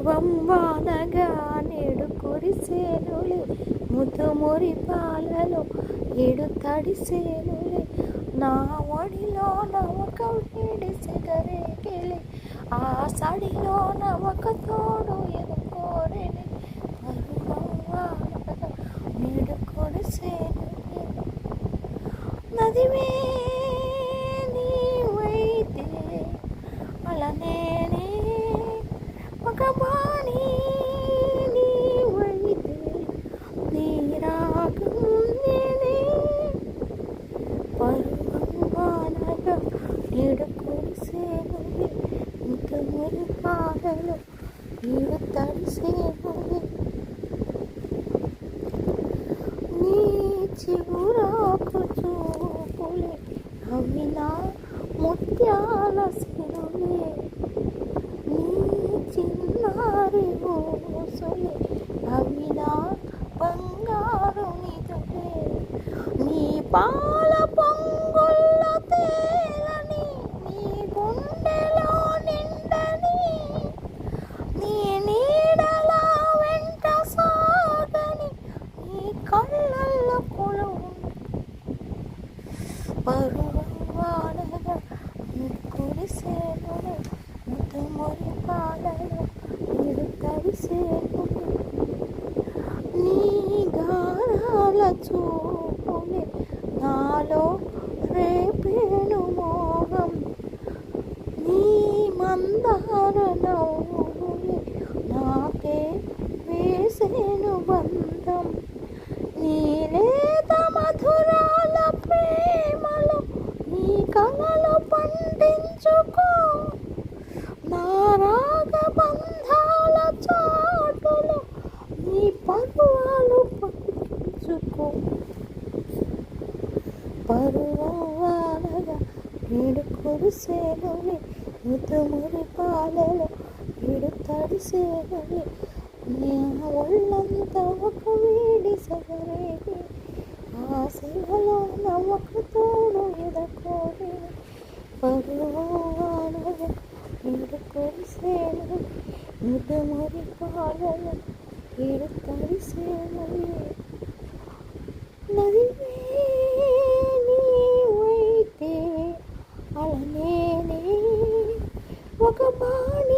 పరువం వానగా నేడు కురిసేనులే ముతుమురి పాలలో ఏడు తడిసేనులే నా ఒడిలో నవక వేడి సిగరేగిలే ఆ సడిలో నవక తోడు ఎదుకోరేని పరువం వానగా నేడు కురిసేనులే నదివే నీవైతే అలనేనే ఒక బాణి నీవైతే నీరాగం నేనే పరువం వానగా నేడు కురిసేనులే ముతుమురి పాలలో ఏడు తడిసేనులే నీ చిగురాకు చూపులే అవి నా ముత్యాల సిరులే నీ చిన్నారి ఊసులే అవి నా బంగారు నిధులే నీ పాల పొంగుల్ల తేలని నీ గుండెలో నిండని నీ నీడల వెంట సాగని నీ కళ్ళల్లో కొలువు పరువం వానగా నేడు కురిసేనులే ముతుమురి పాలలో ఏడు తడిసేనులే నీ గారాల చూపులే నాలో రేపేను మోహం నీ మందార నవ్వులే నాకే వేసేను బంధం నీ లేత మధురాల ప్రేమలో నీ కలలు పండించుకో నా రాగ బంధాల చాటులో నీ పరువాలు పండించుకో పరువం వానగా నేడు కురిసేనులే ముతుమురి పాలలో ఏడు తడిసేనులే నీ ఒళ్ళంతా ఒక వేడి సగరేగి ఆ శిలలో నవ్వక తోడు ఎదకోరే పరువం వానగా నేడు కురిసేనులే ముతుమురి పాలలో ఏడు తడిసేనులే నదివే నీవైతే అలనేనే ఒక బాణి